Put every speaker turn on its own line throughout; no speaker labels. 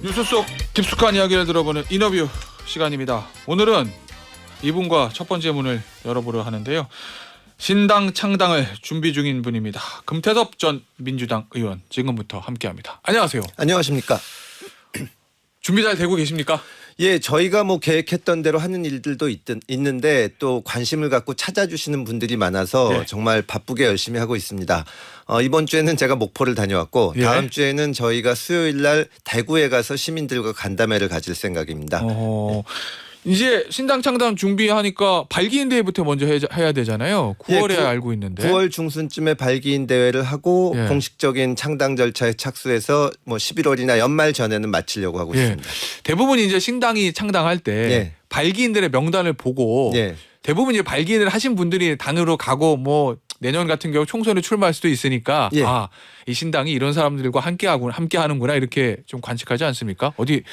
뉴스 속 깊숙한 이야기를 들어보는 인터뷰 시간입니다. 오늘은 이분과 첫 번째 문을 열어보려 하는데요. 신당 창당을 준비 중인 분입니다. 금태섭 전 민주당 의원 지금부터 함께합니다. 안녕하세요.
안녕하십니까.
준비 잘 되고 계십니까?
예, 저희가 뭐 계획했던 대로 하는 일들도 있는데 또 관심을 갖고 찾아주시는 분들이 많아서
예.
정말 바쁘게 열심히 하고 있습니다. 이번 주에는 제가 목포를 다녀왔고
예.
다음 주에는 저희가 수요일 날 대구에 가서 시민들과 간담회를 가질 생각입니다.
이제 신당 창당 준비하니까 발기인 대회부터 먼저 해야 되잖아요. 9월에
예,
알고 있는데.
9월 중순쯤에 발기인 대회를 하고
예.
공식적인 창당 절차에 착수해서 뭐 11월이나 연말 전에는 마치려고 하고
예.
있습니다.
대부분 이제 신당이 창당할 때
예.
발기인들의 명단을 보고
예.
대부분 이제 발기인을 하신 분들이 당으로 가고 뭐 내년 같은 경우 총선에 출마할 수도 있으니까
예.
이 신당이 이런 사람들과 함께 하는구나 이렇게 좀 관측하지 않습니까? 어디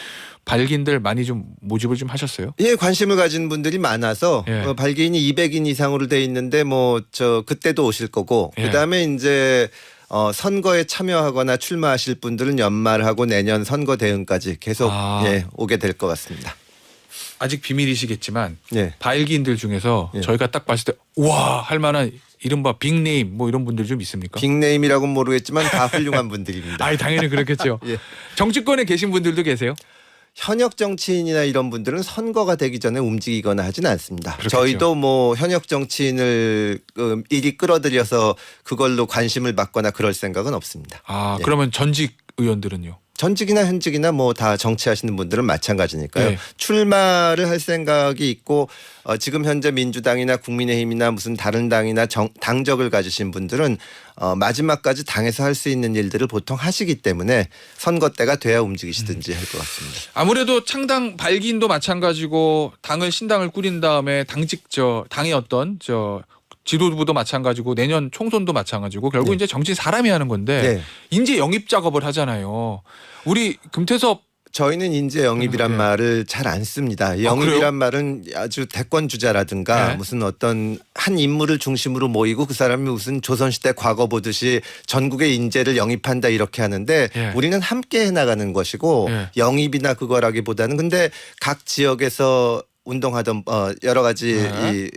발기인들 많이 좀 모집을 좀 하셨어요?
예, 관심을 가진 분들이 많아서
예.
발기인이 200인 이상으로 돼 있는데 뭐 그때도 오실 거고
예.
그다음에 이제 선거에 참여하거나 출마하실 분들은 연말하고 내년 선거 대응까지 계속 오게 될 것 같습니다.
아직 비밀이시겠지만
예.
발기인들 중에서
예.
저희가 딱 봤을 때 와 할 만한 이른바 빅네임 뭐 이런 분들 좀 있습니까?
빅네임이라고는 모르겠지만 다 훌륭한 분들입니다.
아이 당연히 그렇겠죠.
예.
정치권에 계신 분들도 계세요?
현역 정치인이나 이런 분들은 선거가 되기 전에 움직이거나 하지는 않습니다.
그렇겠죠.
저희도 뭐 현역 정치인을 일이 끌어들여서 그걸로 관심을 받거나 그럴 생각은 없습니다.
아
예.
그러면 전직 의원들은요?
전직이나 현직이나 뭐 다 정치하시는 분들은 마찬가지니까요.
네.
출마를 할 생각이 있고 지금 현재 민주당이나 국민의힘이나 무슨 다른 당이나 당적을 가지신 분들은 마지막까지 당에서 할 수 있는 일들을 보통 하시기 때문에 선거 때가 돼야 움직이시든지 할 것 같습니다.
아무래도 창당 발기인도 마찬가지고 신당을 꾸린 다음에 당의 어떤 지도부도 마찬가지고 내년 총선도 마찬가지고 결국
네.
이제 정치 사람이 하는 건데
네.
인재 영입 작업을 하잖아요. 우리 금태섭
저희는 인재 영입이란
네.
말을 잘 안 씁니다.
그래요?
영입이란 말은 아주 대권 주자라든가
네.
무슨 어떤 한 인물을 중심으로 모이고 그 사람이 무슨 조선시대 과거 보듯이 전국의 인재를 영입한다 이렇게 하는데
네.
우리는 함께 해나가는 것이고
네.
영입이나 그거라기보다는 근데 각 지역에서 운동하던 여러 가지
네.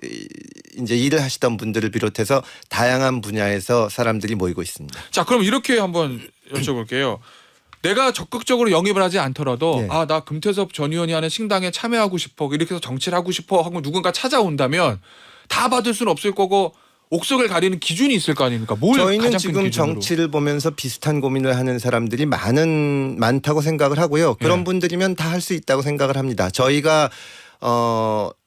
이제 일을 하시던 분들을 비롯해서 다양한 분야에서 사람들이 모이고 있습니다.
자 그럼 이렇게 한번 여쭤볼게요. 내가 적극적으로 영입을 하지 않더라도
네.
나 금태섭 전 의원이 하는 신당에 참여하고 싶어 이렇게 해서 정치를 하고 싶어 하고 누군가 찾아온다면 다 받을 수는 없을 거고 옥석을 가리는 기준이 있을 거 아닙니까? 뭘
저희는
가장 큰
지금
기준으로?
정치를 보면서 비슷한 고민을 하는 사람들이 많다고 생각을 하고요. 그런
네.
분들이면 다 할 수 있다고 생각을 합니다. 저희가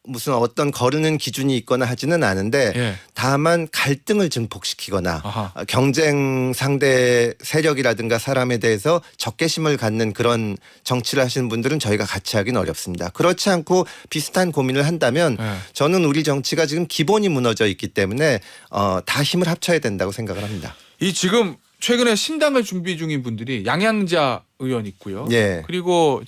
무슨 어떤 거르는 기준이 있거나 하지는 않은데
예.
다만 갈등을 증폭시키거나
아하.
경쟁 상대 세력이라든가 사람에 대해서 적개심을 갖는 그런 정치를 하시는 분들은 저희가 같이 하긴 어렵습니다. 그렇지 않고 비슷한 고민을 한다면
예.
저는 우리 정치가 지금 기본이 무너져 있기 때문에 다 힘을 합쳐야 된다고 생각을 합니다.
이 지금 최근에 신당을 준비 중인 분들이 양양자 의원 있고요.
예.
그리고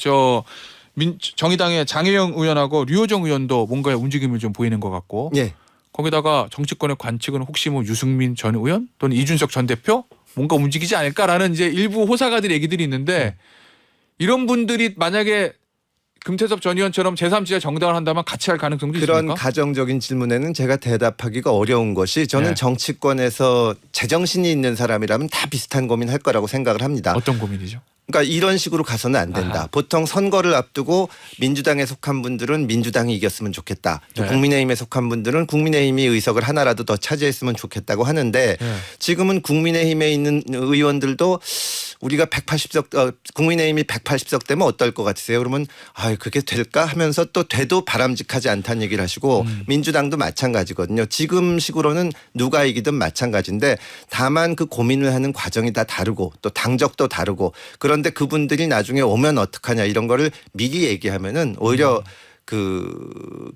정의당의 장혜영 의원하고 류호정 의원도 뭔가의 움직임을 좀 보이는 것 같고
예.
거기다가 정치권의 관측은 혹시 뭐 유승민 전 의원 또는 이준석 전 대표 뭔가 움직이지 않을까라는 이제 일부 호사가들 얘기들이 있는데 이런 분들이 만약에 금태섭 전 의원처럼 제3지대 정당을 한다면 같이 할 가능성도
그런
있습니까?
가정적인 질문에는 제가 대답하기가 어려운 것이 저는
네.
정치권에서 제정신이 있는 사람이라면 다 비슷한 고민할 거라고 생각을 합니다.
어떤 고민이죠?
그러니까 이런 식으로 가서는 안 된다.
아하.
보통 선거를 앞두고 민주당에 속한 분들은 민주당이 이겼으면 좋겠다. 또
네.
국민의힘에 속한 분들은 국민의힘이 의석을 하나라도 더 차지했으면 좋겠다고 하는데
네.
지금은 국민의힘에 있는 의원들도 우리가 180석 국민의힘이 180석 되면 어떨 것 같으세요? 그러면 그게 될까 하면서 또 돼도 바람직하지 않다는 얘기를 하시고 민주당도 마찬가지거든요. 지금 식으로는 누가 이기든 마찬가지인데 다만 그 고민을 하는 과정이 다 다르고 또 당적도 다르고 그런데 그분들이 나중에 오면 어떡하냐 이런 거를 미리 얘기하면은 오히려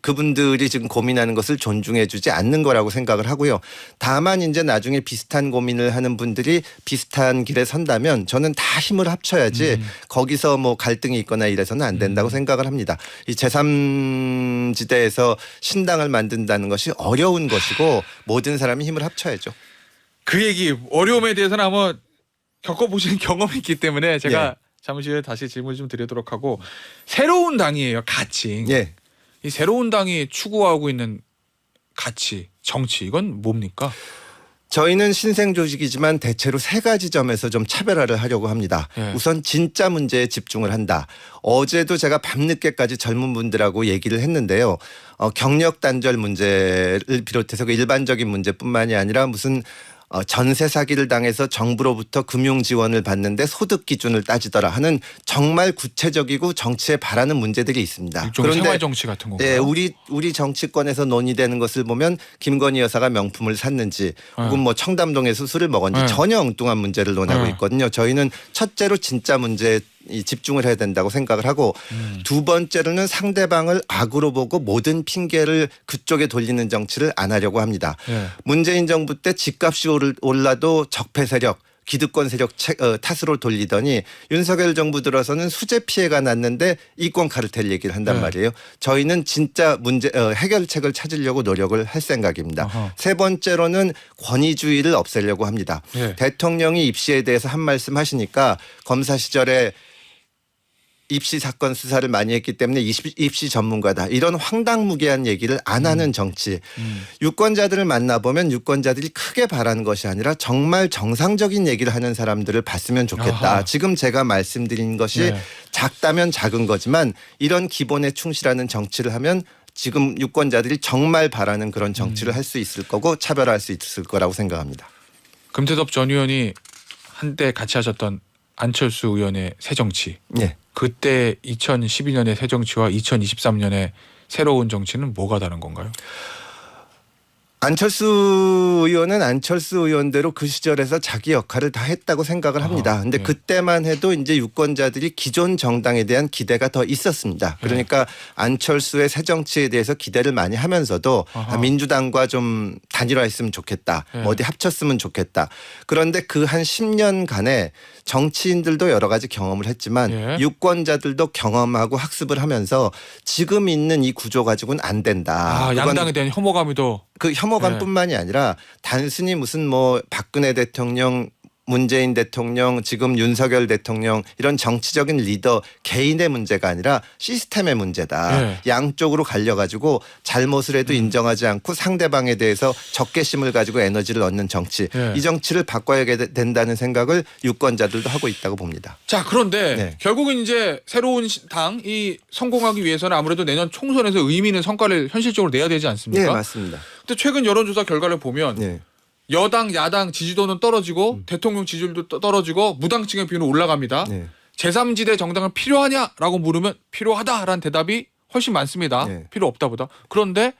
그분들이 지금 고민하는 것을 존중해 주지 않는 거라고 생각을 하고요. 다만 이제 나중에 비슷한 고민을 하는 분들이 비슷한 길에 선다면 저는 다 힘을 합쳐야지 거기서 뭐 갈등이 있거나 이래서는 안 된다고 생각을 합니다. 이 제3지대에서 신당을 만든다는 것이 어려운 것이고 모든 사람이 힘을 합쳐야죠.
그 얘기 어려움에 대해서는 아마 겪어보신 경험이 있기 때문에 제가 잠시 후에 다시 질문 좀 드리도록 하고 새로운 당이에요. 가칭.
예.
이 새로운 당이 추구하고 있는 가치, 정치 이건 뭡니까?
저희는 신생 조직이지만 대체로 세 가지 점에서 좀 차별화를 하려고 합니다.
예.
우선 진짜 문제에 집중을 한다. 어제도 제가 밤늦게까지 젊은 분들하고 얘기를 했는데요. 경력 단절 문제를 비롯해서 그 일반적인 문제뿐만이 아니라 무슨 전세 사기를 당해서 정부로부터 금융 지원을 받는데 소득 기준을 따지더라 하는 정말 구체적이고 정치에 바라는 문제들이 있습니다.
일종의 생활 정치 같은 건가요?
네, 우리 정치권에서 논의되는 것을 보면 김건희 여사가 명품을 샀는지 혹은 뭐 청담동에서 술을 먹었는지 전혀 엉뚱한 문제를 논하고 있거든요. 저희는 첫째로 진짜 문제에 집중을 해야 된다고 생각을 하고 두 번째로는 상대방을 악으로 보고 모든 핑계를 그쪽에 돌리는 정치를 안 하려고 합니다.
예.
문재인 정부 때 집값이 올라도 적폐 세력 기득권 세력 탓으로 돌리더니 윤석열 정부 들어서는 수재 피해가 났는데 이권 카르텔 얘기를 한단
네.
말이에요. 저희는 진짜 문제 해결책을 찾으려고 노력을 할 생각입니다.
어허.
세 번째로는 권위주의를 없애려고 합니다.
네.
대통령이 입시에 대해서 한 말씀 하시니까 검사 시절에 입시 사건 수사를 많이 했기 때문에 입시 전문가다. 이런 황당무계한 얘기를 안 하는 정치. 유권자들을 만나보면 유권자들이 크게 바라는 것이 아니라 정말 정상적인 얘기를 하는 사람들을 봤으면 좋겠다.
아하.
지금 제가 말씀드린 것이
네.
작다면 작은 거지만 이런 기본에 충실하는 정치를 하면 지금 유권자들이 정말 바라는 그런 정치를 할 수 있을 거고 차별화할 수 있을 거라고 생각합니다.
금태섭 전 의원이 한때 같이 하셨던 안철수 의원의 새정치.
네.
그때 2012년의 새정치와 2023년의 새로운 정치는 뭐가 다른 건가요?
안철수 의원은 안철수 의원대로 그 시절에서 자기 역할을 다 했다고 생각을 합니다. 근데
네.
그때만 해도 이제 유권자들이 기존 정당에 대한 기대가 더 있었습니다. 그러니까 안철수의 새 정치에 대해서 기대를 많이 하면서도
아하.
민주당과 좀 단일화했으면 좋겠다.
네.
어디 합쳤으면 좋겠다. 그런데 그 한 10년간에 정치인들도 여러 가지 경험을 했지만
예.
유권자들도 경험하고 학습을 하면서 지금 있는 이 구조 가지고는 안 된다. 그건
양당에 대한 혐오감이 더
그 혐오감뿐만이 아니라 단순히 무슨 뭐 박근혜 대통령 문재인 대통령 지금 윤석열 대통령 이런 정치적인 리더 개인의 문제가 아니라 시스템의 문제다.
네.
양쪽으로 갈려가지고 잘못을 해도 인정하지 않고 상대방에 대해서 적개심을 가지고 에너지를 얻는 정치.
네.
이 정치를 바꿔야 된다는 생각을 유권자들도 하고 있다고 봅니다.
자, 그런데
네.
결국은 이제 새로운 당이 성공하기 위해서는 아무래도 내년 총선에서 의미 있는 성과를 현실적으로 내야 되지 않습니까?
네, 맞습니다.
근데 최근 여론조사 결과를 보면
네.
여당, 야당 지지도는 떨어지고 대통령 지지율도 떨어지고 무당층의 비율은 올라갑니다.
네.
제3지대 정당은 필요하냐라고 물으면 필요하다라는 대답이 훨씬 많습니다.
네.
필요 없다보다. 그런데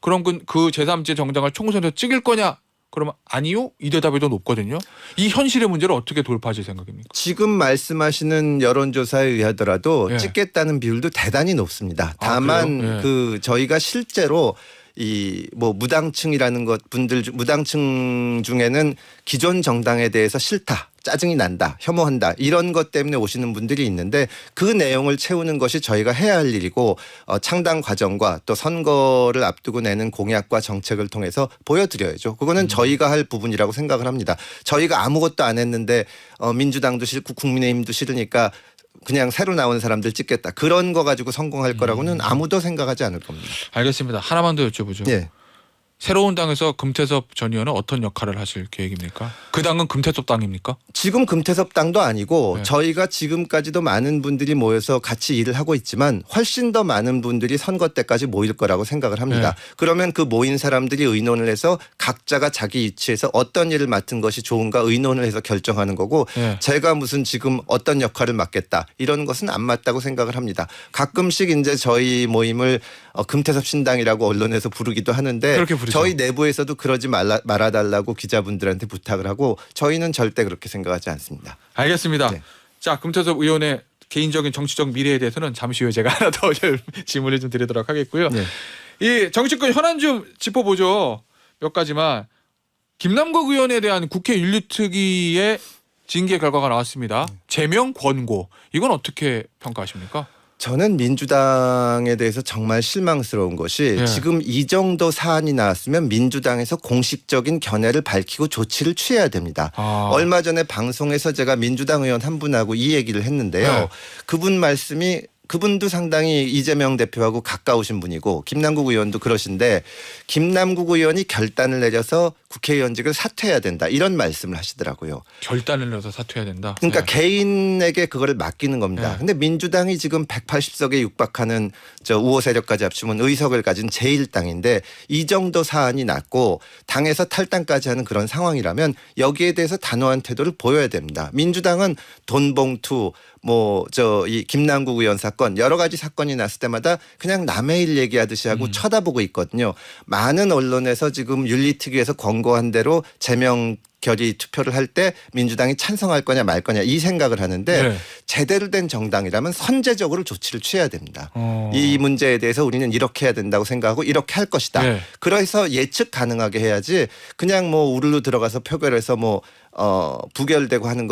그럼 그 제3지대 정당을 총선에서 찍을 거냐? 그러면 아니요. 이 대답이 더 높거든요. 이 현실의 문제를 어떻게 돌파하실 생각입니까?
지금 말씀하시는 여론조사에 의하더라도
예.
찍겠다는 비율도 대단히 높습니다.
아,
다만
그래요? 예.
그 저희가 실제로 이 뭐 무당층이라는 것 분들 무당층 중에는 기존 정당에 대해서 싫다. 짜증이 난다. 혐오한다. 이런 것 때문에 오시는 분들이 있는데 그 내용을 채우는 것이 저희가 해야 할 일이고 창당 과정과 또 선거를 앞두고 내는 공약과 정책을 통해서 보여드려야죠. 그거는 저희가 할 부분이라고 생각을 합니다. 저희가 아무것도 안 했는데 민주당도 싫고 국민의힘도 싫으니까 그냥 새로 나오는 사람들 찍겠다. 그런 거 가지고 성공할 거라고는 아무도 생각하지 않을 겁니다.
알겠습니다. 하나만 더 여쭤보죠.
예.
새로운 당에서 금태섭 전 의원은 어떤 역할을 하실 계획입니까? 그 당은 금태섭 당입니까?
지금 금태섭 당도 아니고
네.
저희가 지금까지도 많은 분들이 모여서 같이 일을 하고 있지만 훨씬 더 많은 분들이 선거 때까지 모일 거라고 생각을 합니다.
네.
그러면 그 모인 사람들이 의논을 해서 각자가 자기 위치에서 어떤 일을 맡은 것이 좋은가 의논을 해서 결정하는 거고
네.
제가 무슨 지금 어떤 역할을 맡겠다 이런 것은 안 맞다고 생각을 합니다. 가끔씩 이제 저희 모임을 금태섭 신당이라고 언론에서 부르기도 하는데
그렇게 부르죠.
저희 내부에서도 그러지 말아달라고 기자분들한테 부탁을 하고 저희는 절대 그렇게 생각하지 않습니다.
알겠습니다.
네.
자, 금태섭 의원의 개인적인 정치적 미래에 대해서는 잠시 후에 제가 하나 더 질문을 좀 드리도록 하겠고요.
네.
이 정치권 현안 좀 짚어보죠. 몇 가지만. 김남국 의원에 대한 국회 윤리특위의 징계 결과가 나왔습니다. 제명 권고. 이건 어떻게 평가하십니까?
저는 민주당에 대해서 정말 실망스러운 것이
예.
지금 이 정도 사안이 나왔으면 민주당에서 공식적인 견해를 밝히고 조치를 취해야 됩니다. 얼마 전에 방송에서 제가 민주당 의원 한 분하고 이 얘기를 했는데요.
네.
그분 말씀이 그분도 상당히 이재명 대표하고 가까우신 분이고 김남국 의원도 그러신데 김남국 의원이 결단을 내려서 국회의원직을 사퇴해야 된다 이런 말씀을 하시더라고요.
결단을 내서 사퇴해야 된다.
그러니까
네.
개인에게 그거를 맡기는 겁니다.
네.
근데 민주당이 지금 180석에 육박하는 저 우호 세력까지 합치면 의석을 가진 제1당인데 이 정도 사안이 났고 당에서 탈당까지 하는 그런 상황이라면 여기에 대해서 단호한 태도를 보여야 됩니다. 민주당은 돈봉투 이 김남국 의원 사건 여러 가지 사건이 났을 때마다 그냥 남의 일 얘기하듯이 하고 쳐다보고 있거든요. 많은 언론에서 지금 윤리특위에서 권고한 대로 제명 결의 투표를 할 때 민주당이 찬성할 거냐 말 거냐 이 생각을 하는데
네.
제대로 된 정당이라면 선제적으로 조치를 취해야 됩니다.
어.
이 문제에 대해서 우리는 이렇게 해야 된다고 생각하고 이렇게 할 것이다.
네.
그래서 예측 가능하게 해야지 그냥 우르르 들어가서 표결해서 부결되고 하는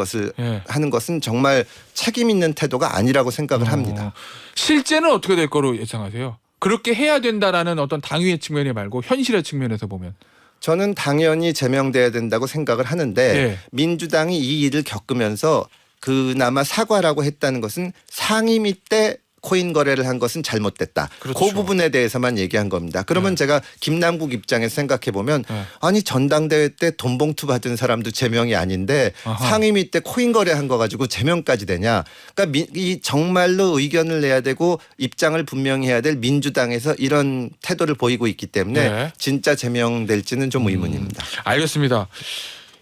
것은 정말 책임 있는 태도가 아니라고 생각을 합니다.
실제는 어떻게 될 거로 예상하세요? 그렇게 해야 된다라는 어떤 당위의 측면이 말고 현실의 측면에서 보면.
저는 당연히 제명돼야 된다고 생각을 하는데
네.
민주당이 이 일을 겪으면서 그나마 사과라고 했다는 것은 상임위 때 코인 거래를 한 것은 잘못됐다.
그렇죠.
그 부분에 대해서만 얘기한 겁니다. 그러면 제가 김남국 입장에서 생각해 보면 아니 전당대회 때 돈봉투 받은 사람도 제명이 아닌데
아하.
상임위 때 코인 거래한 거 가지고 제명까지 되냐. 그러니까 이 정말로 의견을 내야 되고 입장을 분명히 해야 될 민주당에서 이런 태도를 보이고 있기 때문에
네.
진짜 제명될지는 좀 의문입니다.
알겠습니다.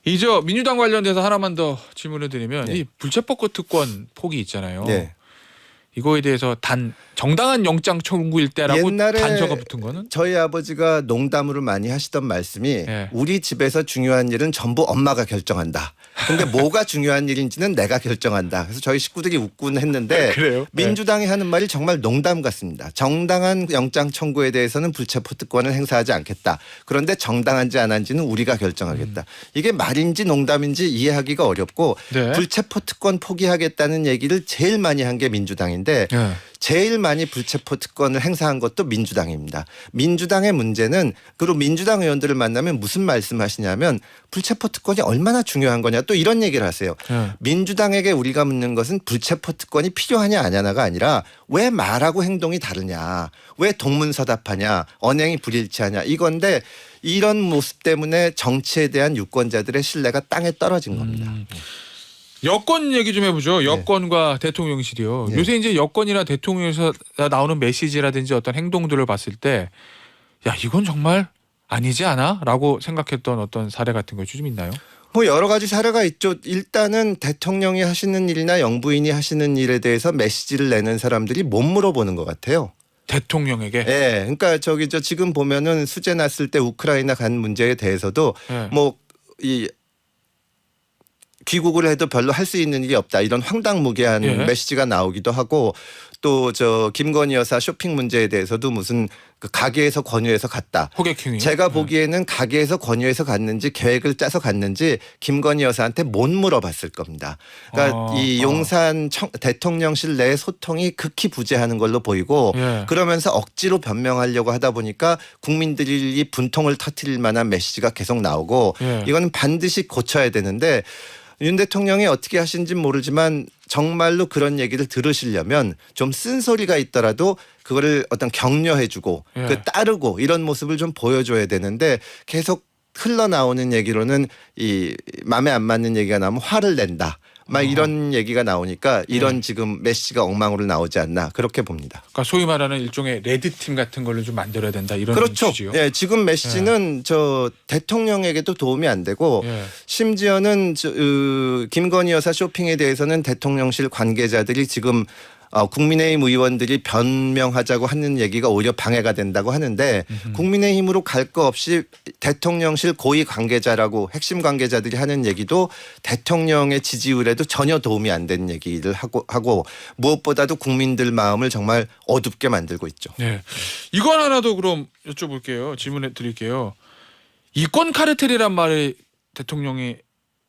이제 민주당 관련돼서 하나만 더 질문을 드리면
네.
이 불체포권 특권 폭이 있잖아요.
네.
이거에 대해서 정당한 영장 청구일 때라고
옛날에
단서가 붙은 거는
저희 아버지가 농담으로 많이 하시던 말씀이
네.
우리 집에서 중요한 일은 전부 엄마가 결정한다. 근데 뭐가 중요한 일인지는 내가 결정한다. 그래서 저희 식구들이 웃곤 했는데
그래요?
민주당이 하는 말이 정말 농담 같습니다. 정당한 영장 청구에 대해서는 불체포 특권을 행사하지 않겠다. 그런데 정당한지 안 한지는 우리가 결정하겠다. 이게 말인지 농담인지 이해하기가 어렵고
네.
불체포 특권 포기하겠다는 얘기를 제일 많이 한 게 민주당인데
네.
제일 많이 불체포 특권을 행사한 것도 민주당입니다. 민주당의 문제는 그리고 민주당 의원들을 만나면 무슨 말씀하시냐면 불체포 특권이 얼마나 중요한 거냐 또 이런 얘기를 하세요.
네.
민주당에게 우리가 묻는 것은 불체포 특권이 필요하냐 아냐가 아니라 왜 말하고 행동이 다르냐, 왜 동문서답하냐, 언행이 불일치하냐 이건데 이런 모습 때문에 정치에 대한 유권자들의 신뢰가 땅에 떨어진 겁니다.
여권 얘기 좀 해보죠. 여권과 대통령실이요.
네.
요새 이제 여권이나 대통령에서 나오는 메시지라든지 어떤 행동들을 봤을 때, 야 이건 정말 아니지 않아?라고 생각했던 어떤 사례 같은 거 좀 있나요?
여러 가지 사례가 있죠. 일단은 대통령이 하시는 일이나 영부인이 하시는 일에 대해서 메시지를 내는 사람들이 못 물어보는 것 같아요.
대통령에게.
예. 그러니까 지금 보면은 수재 났을 때 우크라이나 간 문제에 대해서도
네.
이 귀국을 해도 별로 할 수 있는 일이 없다. 이런 황당무계한
예.
메시지가 나오기도 하고 또 김건희 여사 쇼핑 문제에 대해서도 무슨 그 가게에서 권유해서 갔다.
호객행위.
제가 보기에는 가게에서 권유해서 갔는지 계획을 짜서 갔는지 김건희 여사한테 못 물어봤을 겁니다. 그러니까 이 용산 대통령실 내 소통이 극히 부재하는 걸로 보이고
예.
그러면서 억지로 변명하려고 하다 보니까 국민들이 분통을 터뜨릴 만한 메시지가 계속 나오고
예.
이거는 반드시 고쳐야 되는데 윤 대통령이 어떻게 하신지는 모르지만 정말로 그런 얘기를 들으시려면 좀 쓴소리가 있더라도 그거를 어떤 격려해주고
예.
따르고 이런 모습을 좀 보여줘야 되는데 계속 흘러나오는 얘기로는 이 마음에 안 맞는 얘기가 나오면 화를 낸다. 막 이런 얘기가 나오니까 이런 지금 메시지가 엉망으로 나오지 않나 그렇게 봅니다.
그러니까 소위 말하는 일종의 레드팀 같은 걸로 좀 만들어야 된다 이런
그렇죠.
취지요.
예, 지금 메시지는 대통령에게도 도움이 안 되고
예.
심지어는 김건희 여사 쇼핑에 대해서는 대통령실 관계자들이 지금 국민의힘 의원들이 변명하자고 하는 얘기가 오히려 방해가 된다고 하는데 국민의힘으로 갈 거 없이 대통령실 고위 관계자라고 핵심 관계자들이 하는 얘기도 대통령의 지지율에도 전혀 도움이 안 되는 얘기를 하고 무엇보다도 국민들 마음을 정말 어둡게 만들고 있죠.
네. 이건 하나도 그럼 여쭤볼게요. 질문해 드릴게요. 이권 카르텔이란 말을 대통령이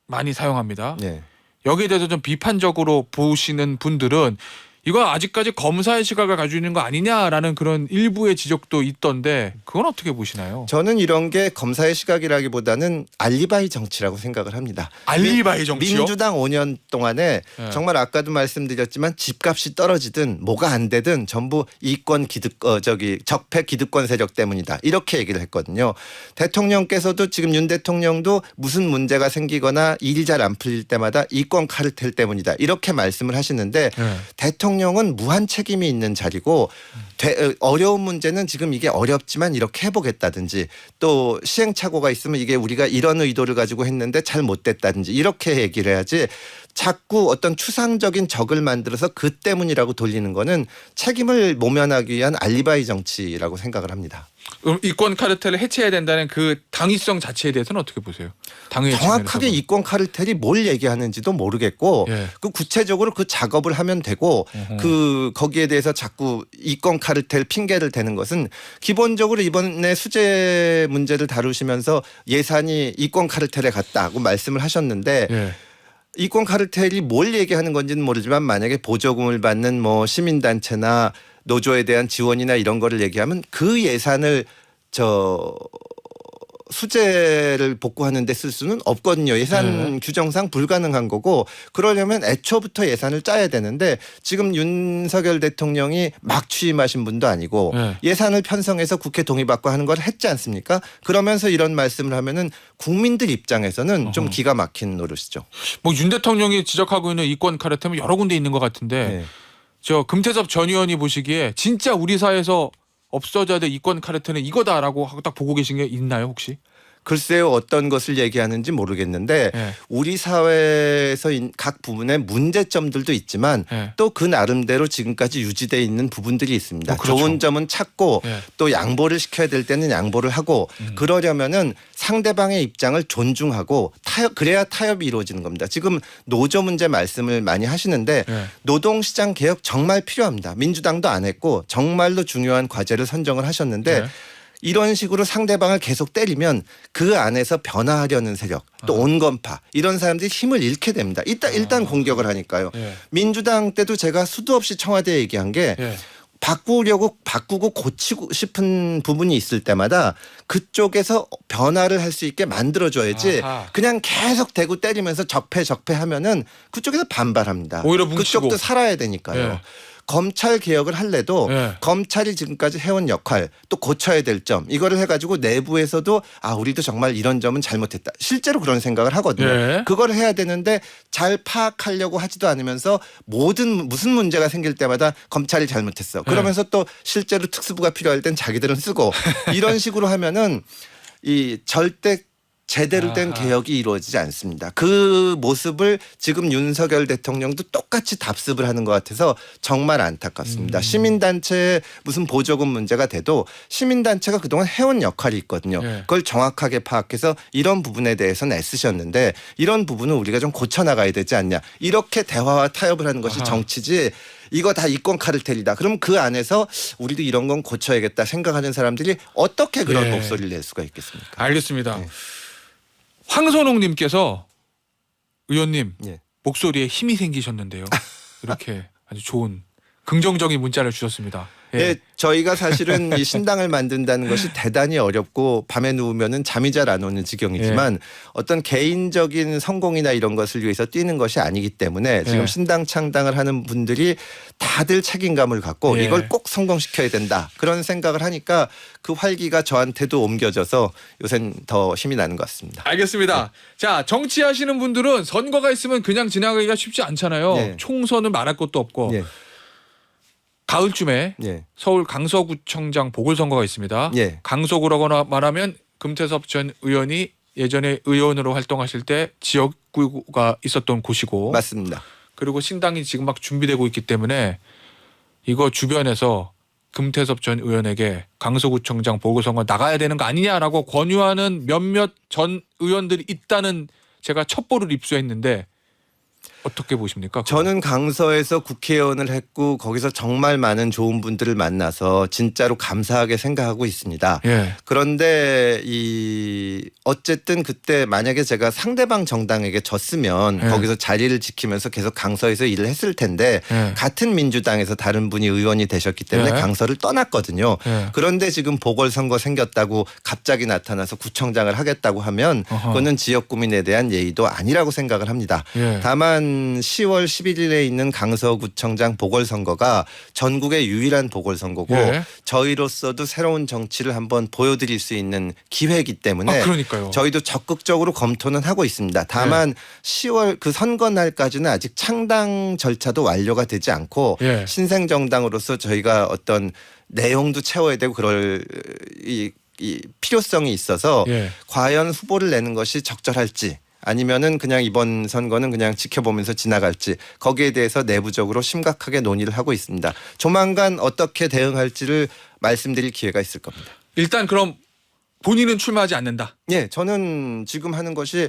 많이 사용합니다.
네.
여기에 대해서 좀 비판적으로 보시는 분들은 이건 아직까지 검사의 시각을 가지고 있는 거 아니냐라는 그런 일부의 지적도 있던데 그건 어떻게 보시나요?
저는 이런 게 검사의 시각이라기보다는 알리바이 정치라고 생각을 합니다.
알리바이 정치요?
민주당 5년 동안에
네.
정말 아까도 말씀드렸지만 집값이 떨어지든 뭐가 안 되든 전부 이권 기득 적폐 기득권 세력 때문이다. 이렇게 얘기를 했거든요. 대통령께서도 지금 윤 대통령도 무슨 문제가 생기거나 일이 잘 안 풀릴 때마다 이권 카르텔 때문이다. 이렇게 말씀을 하시는데
네.
대통령은 무한 책임이 있는 자리고 어려운 문제는 지금 이게 어렵지만 이렇게 해보겠다든지 또 시행착오가 있으면 이게 우리가 이런 의도를 가지고 했는데 잘 못됐다든지 이렇게 얘기를 해야지 자꾸 어떤 추상적인 적을 만들어서 그 때문이라고 돌리는 거는 책임을 모면하기 위한 알리바이 정치라고 생각을 합니다.
그럼 이권 카르텔을 해체해야 된다는 그 당위성 자체에 대해서는 어떻게 보세요? 당위의
정확하게
측면에서도.
이권 카르텔이 뭘 얘기하는지도 모르겠고
예.
그 구체적으로 그 작업을 하면 되고 그 거기에 대해서 자꾸 이권 카르텔 핑계를 대는 것은 기본적으로 이번에 수재 문제를 다루시면서 예산이 이권 카르텔에 갔다고 말씀을 하셨는데
예.
이권 카르텔이 뭘 얘기하는 건지는 모르지만 만약에 보조금을 받는 뭐 시민단체나 노조에 대한 지원이나 이런 거를 얘기하면 그 예산을 수재를 복구하는 데 쓸 수는 없거든요. 예산 규정상 불가능한 거고 그러려면 애초부터 예산을 짜야 되는데 지금 윤석열 대통령이 막 취임하신 분도 아니고 예산을 편성해서 국회 동의받고 하는 걸 했지 않습니까? 그러면서 이런 말씀을 하면은 국민들 입장에서는 좀 기가 막힌 노릇이죠.
뭐 윤 대통령이 지적하고 있는 이권 카르텔은 여러 군데 있는 것 같은데
네.
저 금태섭 전 의원이 보시기에 진짜 우리 사회에서 없어져야 될 이권 카르텔은 이거다라고 하고 딱 보고 계신 게 있나요 혹시?
글쎄요 어떤 것을 얘기하는지 모르겠는데
예.
우리 사회에서 각 부분의 문제점들도 있지만
예.
또 그 나름대로 지금까지 유지되어 있는 부분들이 있습니다.
그렇죠.
좋은 점은 찾고
예.
또 양보를 시켜야 될 때는 양보를 하고 그러려면은 상대방의 입장을 존중하고 그래야 타협이 이루어지는 겁니다. 지금 노조 문제 말씀을 많이 하시는데
예.
노동시장 개혁 정말 필요합니다. 민주당도 안 했고 정말로 중요한 과제를 선정을 하셨는데
예.
이런 식으로 상대방을 계속 때리면 그 안에서 변화하려는 세력 또 온건파 이런 사람들이 힘을 잃게 됩니다. 일단 공격을 하니까요.
예.
민주당 때도 제가 수도 없이 청와대에 얘기한 게
예.
바꾸고 고치고 싶은 부분이 있을 때마다 그쪽에서 변화를 할 수 있게 만들어줘야지
아하.
그냥 계속 대고 때리면서 적폐 하면은 그쪽에서 반발합니다.
오히려 뭉치고.
그쪽도 살아야 되니까요.
예.
검찰 개혁을 할래도
예.
검찰이 지금까지 해온 역할 또 고쳐야 될 점 이거를 해가지고 내부에서도 우리도 정말 이런 점은 잘못했다. 실제로 그런 생각을 하거든요.
예.
그걸 해야 되는데 잘 파악하려고 하지도 않으면서 무슨 문제가 생길 때마다 검찰이 잘못했어. 그러면서 또 실제로 특수부가 필요할 땐 자기들은 쓰고 이런 식으로 하면은 이 절대 제대로 된
아하.
개혁이 이루어지지 않습니다. 그 모습을 지금 윤석열 대통령도 똑같이 답습을 하는 것 같아서 정말 안타깝습니다. 시민단체 무슨 보조금 문제가 돼도 시민단체가 그동안 해온 역할이 있거든요.
예.
그걸 정확하게 파악해서 이런 부분에 대해서는 애쓰셨는데 이런 부분은 우리가 좀 고쳐나가야 되지 않냐. 이렇게 대화와 타협을 하는 것이
아하.
정치지 이거 다 이권 카르텔이다. 그럼 그 안에서 우리도 이런 건 고쳐야겠다 생각하는 사람들이 어떻게 그런
예.
목소리를 낼 수가 있겠습니까?
알겠습니다.
네.
황선홍님께서 의원님
예.
목소리에 힘이 생기셨는데요. 이렇게 아주 좋은 긍정적인 문자를 주셨습니다. 예.
예, 저희가 사실은 이 신당을 만든다는 것이 대단히 어렵고 밤에 누우면은 잠이 잘 안 오는 지경이지만 어떤 개인적인 성공이나 이런 것을 위해서 뛰는 것이 아니기 때문에 지금
예.
신당 창당을 하는 분들이 다들 책임감을 갖고
예.
이걸 꼭 성공시켜야 된다. 그런 생각을 하니까 그 활기가 저한테도 옮겨져서 요새는 더 힘이 나는 것 같습니다.
알겠습니다. 자, 정치하시는 분들은 선거가 있으면 그냥 지나가기가 쉽지 않잖아요.
예.
총선은 말할 것도 없고
예.
가을쯤에
예.
서울 강서구청장 보궐선거가 있습니다.
예.
강서구라고 말하면 금태섭 전 의원이 예전에 의원으로 활동하실 때 지역구가 있었던 곳이고
맞습니다.
그리고 신당이 지금 막 준비되고 있기 때문에 이거 주변에서 금태섭 전 의원에게 강서구청장 보궐선거 나가야 되는 거 아니냐라고 권유하는 몇몇 전 의원들이 있다는 제가 첩보를 입수했는데 어떻게 보십니까?
저는 강서에서 국회의원을 했고 거기서 정말 많은 좋은 분들을 만나서 진짜로 감사하게 생각하고 있습니다.
예.
그런데 어쨌든 그때 만약에 제가 상대방 정당에게 졌으면
예.
거기서 자리를 지키면서 계속 강서에서 일을 했을 텐데
예.
같은 민주당에서 다른 분이 의원이 되셨기 때문에
예.
강서를 떠났거든요.
예.
그런데 지금 보궐선거 생겼다고 갑자기 나타나서 구청장을 하겠다고 하면
어허.
그거는 지역구민에 대한 예의도 아니라고 생각을 합니다.
예.
다만 10월 11일에 있는 강서구청장 보궐선거가 전국의 유일한 보궐선거고
예.
저희로서도 새로운 정치를 한번 보여드릴 수 있는 기회이기 때문에
그러니까요.
저희도 적극적으로 검토는 하고 있습니다. 다만 10월 그 선거 날까지는 아직 창당 절차도 완료가 되지 않고
예.
신생정당으로서 저희가 어떤 내용도 채워야 되고 그럴 이 필요성이 있어서
예.
과연 후보를 내는 것이 적절할지 아니면은 그냥 이번 선거는 그냥 지켜보면서 지나갈지 거기에 대해서 내부적으로 심각하게 논의를 하고 있습니다. 조만간 어떻게 대응할지를 말씀드릴 기회가 있을 겁니다.
일단 그럼 본인은 출마하지 않는다.
예, 저는 지금 하는 것이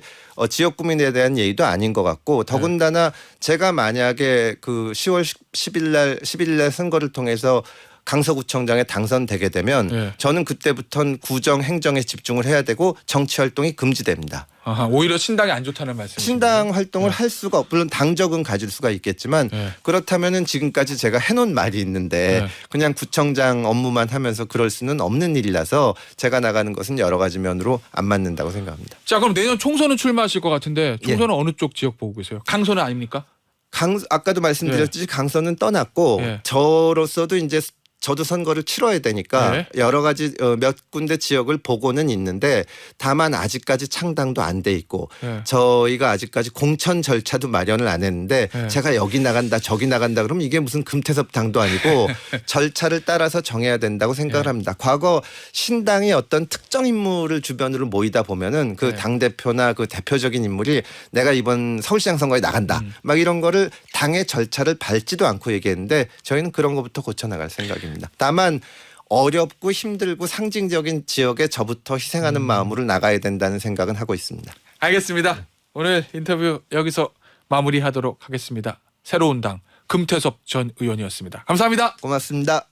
지역구민에 대한 예의도 아닌 것 같고 더군다나 제가 만약에 그 10월 11일 날 선거를 통해서 강서구청장에 당선되게 되면
예.
저는 그때부터는 구정 행정에 집중을 해야 되고 정치 활동이 금지됩니다.
아하, 오히려 신당이 안 좋다는 말씀이시죠?
신당 활동을
네.
할 수가 물론 당적은 가질 수가 있겠지만
네.
그렇다면은 지금까지 제가 해놓은 말이 있는데
네.
그냥 구청장 업무만 하면서 그럴 수는 없는 일이라서 제가 나가는 것은 여러 가지 면으로 안 맞는다고 생각합니다.
자, 그럼 내년 총선은 출마하실 것 같은데
예.
총선은 어느 쪽 지역 보고 계세요? 강서는 아닙니까?
아까도 말씀드렸듯이 강서는 떠났고
예.
저로서도 이제 저도 선거를 치러야 되니까
예.
여러 가지 몇 군데 지역을 보고는 있는데 다만 아직까지 창당도 안 돼 있고
예.
저희가 아직까지 공천 절차도 마련을 안 했는데
예.
제가 여기 나간다 저기 나간다 그러면 이게 무슨 금태섭 당도 아니고 절차를 따라서 정해야 된다고 생각을
예.
합니다. 과거 신당이 어떤 특정 인물을 주변으로 모이다 보면은 그
예.
당대표나 그 대표적인 인물이 내가 이번 서울시장 선거에 나간다 막 이런 거를 당의 절차를 밟지도 않고 얘기했는데 저희는 그런 것부터 고쳐나갈 생각입니다. 다만 어렵고 힘들고 상징적인 지역에 저부터 희생하는 마음으로 나가야 된다는 생각은 하고 있습니다.
알겠습니다. 오늘 인터뷰 여기서 마무리하도록 하겠습니다. 새로운 당 금태섭 전 의원이었습니다. 감사합니다.
고맙습니다.